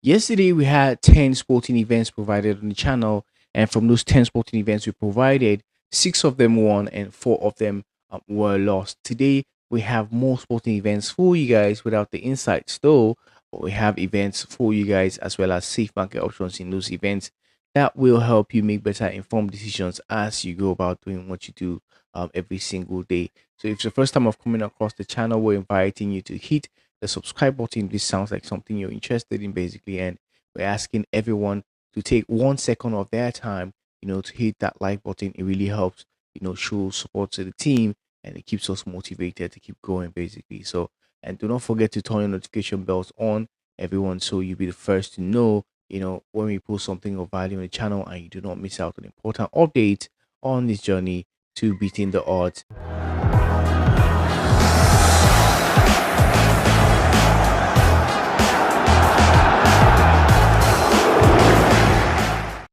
Yesterday we had 10 sporting events provided on the channel, and from those 10 sporting events we provided, six of them won and four of them were lost. Today we have more sporting events for you guys without the insights though, but we have events for you guys as well as safe market options in those events that will help you make better informed decisions as you go about doing what you do every single day. So if it's the first time of coming across the channel, we're inviting you to hit the subscribe button. This sounds like something you're interested in basically, and we're asking everyone to take 1 second of their time, to hit that like button. It really helps, show support to the team, and it keeps us motivated to keep going basically. So, and do not forget to turn your notification bells on, everyone, so you'll be the first to know, when we post something of value on the channel, and you do not miss out on important updates on this journey to beating the odds.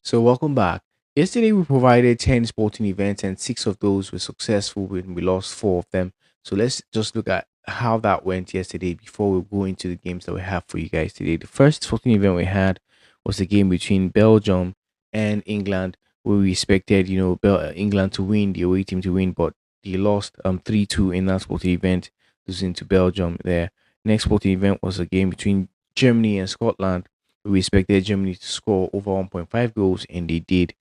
So welcome back. Yesterday we provided 10 sporting events and six of those were successful when we lost four of them. So let's just look at how that went yesterday before we go into the games that we have for you guys today. The first sporting event we had was a game between Belgium and England, where we expected, England to win, the away team to win, but they lost 3-2 in that sporting event, losing to Belgium there. Next sporting event was a game between Germany and Scotland. We expected Germany to score over 1.5 goals, and they did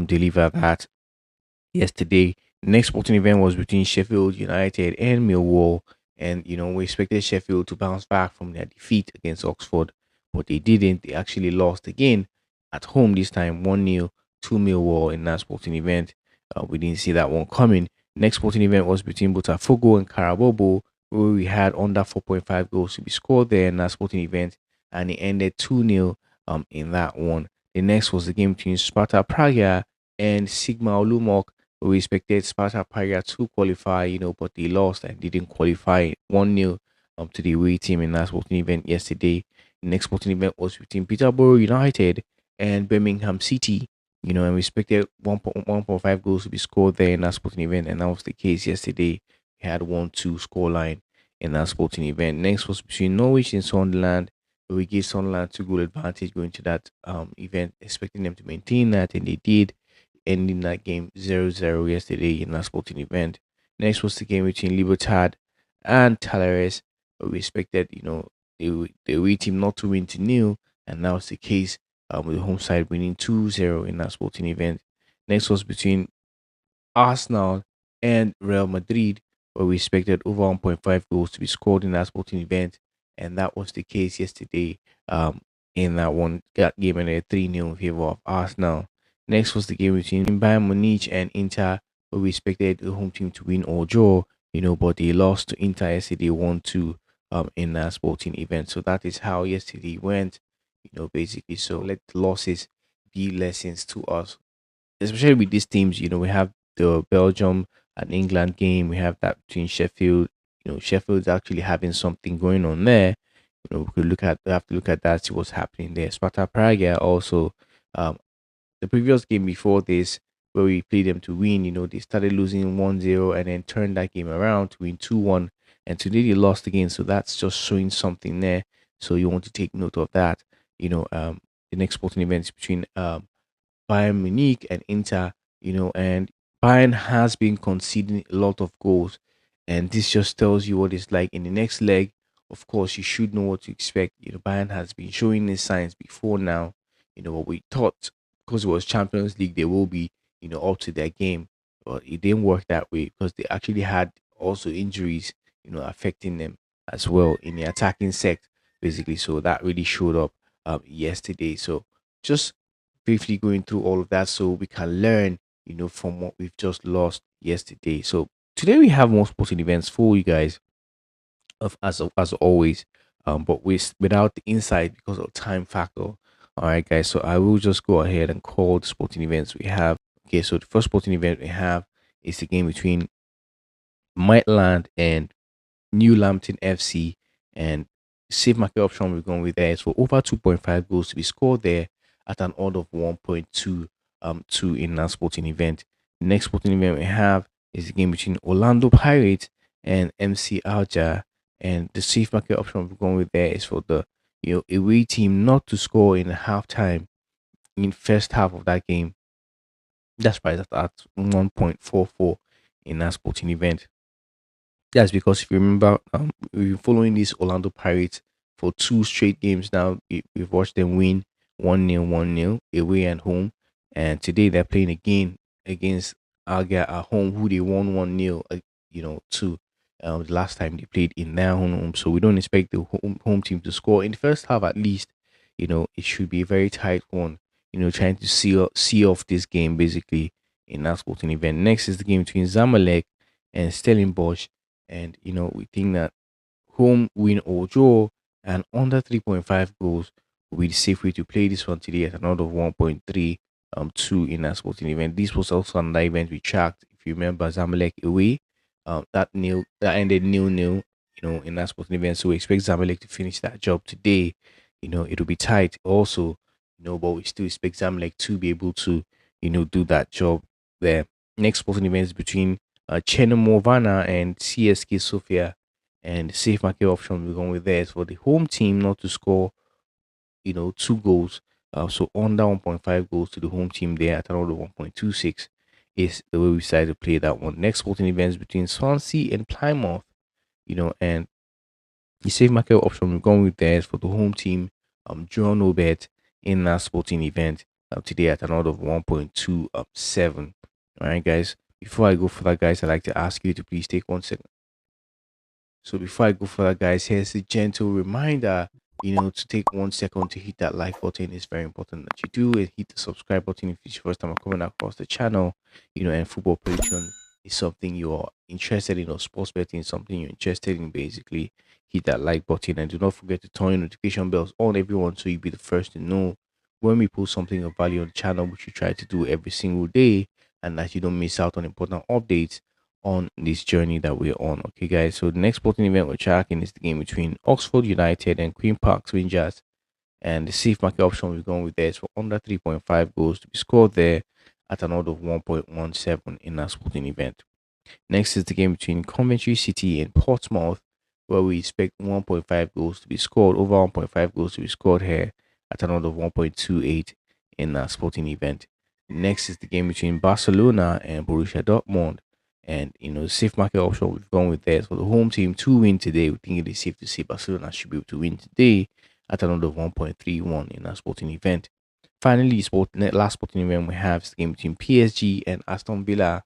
deliver that yesterday. Next sporting event was between Sheffield United and Millwall, and we expected Sheffield to bounce back from their defeat against Oxford, but they didn't. They actually lost again at home this time, 1-0 to Millwall in that sporting event. We didn't see that one coming. Next sporting event was between Botafogo and Carabobo, where we had under 4.5 goals to be scored there in that sporting event, and it ended 2-0 in that one. The next was the game between Sparta Praga and Sigma Olumok. We expected Sparta Praga to qualify, but they lost and didn't qualify, 1-0 to the away team in that sporting event yesterday. The next sporting event was between Peterborough United and Birmingham City, and we expected 1.5 goals to be scored there in that sporting event, and that was the case yesterday. We had 1-2 scoreline in that sporting event. Next was between Norwich and Sunderland. We gave Sunderland 2 goal advantage going to that event, expecting them to maintain that, and they did, ending that game 0-0 yesterday in that sporting event. Next was the game between Libertad and Talares, where we expected, the away team not to win to nil, and that was the case with the home side winning 2-0 in that sporting event. Next was between Arsenal and Real Madrid, where we expected over 1.5 goals to be scored in that sporting event, and that was the case yesterday. In that one, that game ended 3-0 in favor of Arsenal. Next was the game between Bayern Munich and Inter, where we expected the home team to win or draw, but they lost to Inter yesterday 1-2 in that sporting event. So that is how yesterday went, basically. So let the losses be lessons to us, especially with these teams. We have the Belgium and England game. We have that between Sheffield. Sheffield's actually having something going on there. We have to look at that, see what's happening there. Sparta Praga also, um, the previous game before this, where we played them to win, they started losing 1-0 and then turned that game around to win 2-1. And today they lost again. So that's just showing something there. So you want to take note of that. The next sporting events between Bayern Munich and Inter, and Bayern has been conceding a lot of goals, and this just tells you what it's like in the next leg. Of course, you should know what to expect. Bayern has been showing these signs before now. What we thought, because it was Champions League, they will be, up to their game, but it didn't work that way because they actually had also injuries, affecting them as well in the attacking set, basically. So that really showed up yesterday. So just briefly going through all of that so we can learn, from what we've just lost yesterday. So today we have more sporting events for you guys, as always, but without the insight because of time factor. All right, guys. So I will just go ahead and call the sporting events we have. Okay, so the first sporting event we have is the game between Maitland and New Lambton FC, and safe market option we're going with there is for over 2.5 goals to be scored there at an odd of 1.2 two in that sporting event. The next sporting event we have is the game between Orlando Pirates and MC Alger, and the safe market option we're going with there is for the away team not to score in halftime in first half of that game. That's priced at 1.44 in that sporting event. That's because if you remember, we've been following these Orlando Pirates for two straight games now. We've watched them win 1-0, 1-0 away and home. And today they're playing again against Alga at home, who they won 1-0, to the last time they played in their own home. So we don't expect the home team to score. In the first half, at least, it should be a very tight one, trying to see off this game basically in that sporting event. Next is the game between Zamalek and Stellenbosch, and we think that home win or draw and under 3.5 goals will be the safe way to play this one today at another 1.3 two in that sporting event. This was also another event we tracked. If you remember, Zamalek away, that ended nil, in that sporting event. So we expect Zamalek to finish that job today. It'll be tight also, but we still expect Zamalek to be able to do that job there. Next sporting event is between Chernomorvana and CSK Sofia, and the safe market option we're going with there is for the home team not to score, two goals. So under 1.5 goals to the home team there at around 1.26 is the way we decided to play that one. Next sporting events between Swansea and Plymouth, and the safe market option we're going with there is for the home team, draw no bet in that sporting event today at another of 1.27. All right, guys. Before I go further, guys, I'd like to ask you to please take 1 second. So before I go further, guys, here's a gentle reminder, to take 1 second to hit that like button. It's very important that you do, and hit the subscribe button if it's your first time coming across the channel. And football prediction is something you're interested in, or sports betting is something you're interested in, basically. Hit that like button, and do not forget to turn your notification bells on, everyone, so you'll be the first to know when we post something of value on the channel, which we try to do every single day, and that you don't miss out on important updates on this journey that we're on. Okay, guys. So the next sporting event we're tracking is the game between Oxford United and Queen Park Rangers. And the safe market option we're going with there is for under 3.5 goals to be scored there at an odd of 1.17 in that sporting event. Next is the game between Coventry City and Portsmouth, where we expect 1.5 goals to be scored, over 1.5 goals to be scored here at an odd of 1.28 in that sporting event. Next is the game between Barcelona and Borussia Dortmund. And the safe market option we've gone with there is for the home team to win today. We think it is safe to say Barcelona should be able to win today at another 1.31 in that sporting event. Finally, last sporting event we have is the game between PSG and Aston Villa.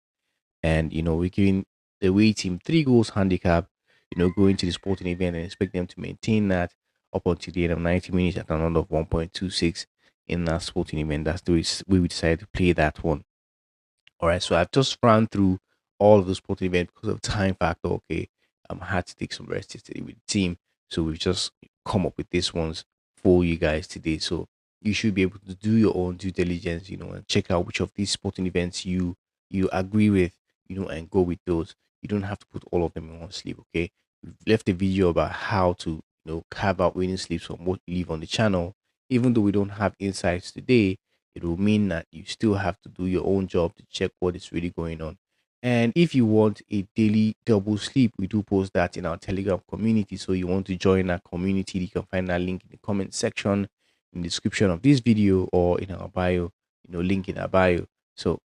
And we're giving the away team 3 goals handicap, going to the sporting event, and expect them to maintain that up until the end of 90 minutes at another of 1.26 in that sporting event. That's the way we decided to play that one. All right, so I've just ran through all of the sporting events because of time factor. Okay, I had to take some rest yesterday with the team, so we've just come up with these ones for you guys today. So you should be able to do your own due diligence, and check out which of these sporting events you agree with, and go with those. You don't have to put all of them in one sleep. Okay, we've left a video about how to carve out winning sleeps from what you leave on the channel. Even though we don't have insights today, it will mean that you still have to do your own job to check what is really going on. And if you want a daily double sleep, we do post that in our Telegram community. So you want to join our community, you can find that link in the comment section, in the description of this video, or in our bio, link in our bio. So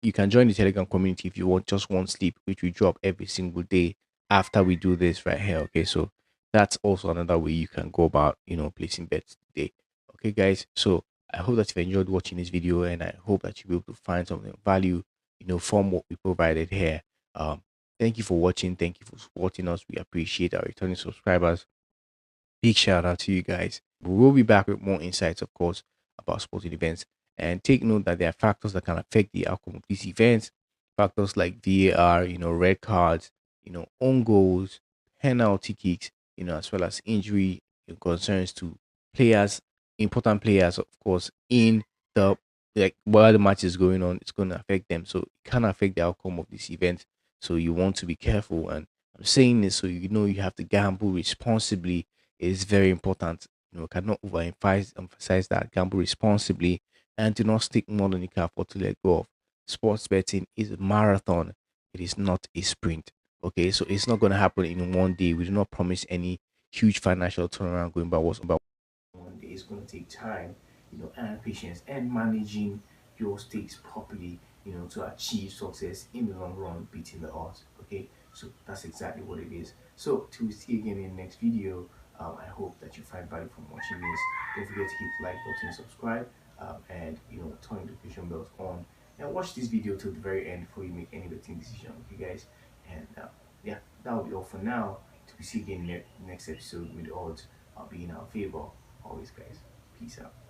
you can join the Telegram community if you want just one sleep, which we drop every single day after we do this right here. Okay, so that's also another way you can go about, placing bets today. Okay, guys. So I hope that you've enjoyed watching this video, and I hope that you'll be able to find something of value, from what we provided here. Thank you for watching. Thank you for supporting us. We appreciate our returning subscribers. Big shout out to you guys. We will be back with more insights, of course, about sporting events. And take note that there are factors that can affect the outcome of these events. Factors like VAR, red cards, own goals, penalty kicks, as well as injury concerns to players, important players, of course, in the while the match is going on, it's going to affect them. So it can affect the outcome of this event. So you want to be careful. And I'm saying this so you have to gamble responsibly. It is very important. Cannot emphasize that. Gamble responsibly, and do not stick more than you can afford to let go of. Sports betting is a marathon. It is not a sprint. Okay, so it's not going to happen in one day. We do not promise any huge financial turnaround going backwards. going to take time, and patience, and managing your stakes properly, to achieve success in the long run, beating the odds. Okay, so that's exactly what it is. So till we see again in the next video, I hope that you find value from watching this. Don't forget to hit the like button, subscribe, and turn notification bells on, and watch this video till the very end before you make any betting decision. Okay, guys, and yeah, that will be all for now. Till we see again in the next episode with the odds being in our favor. Always, guys. Peace out.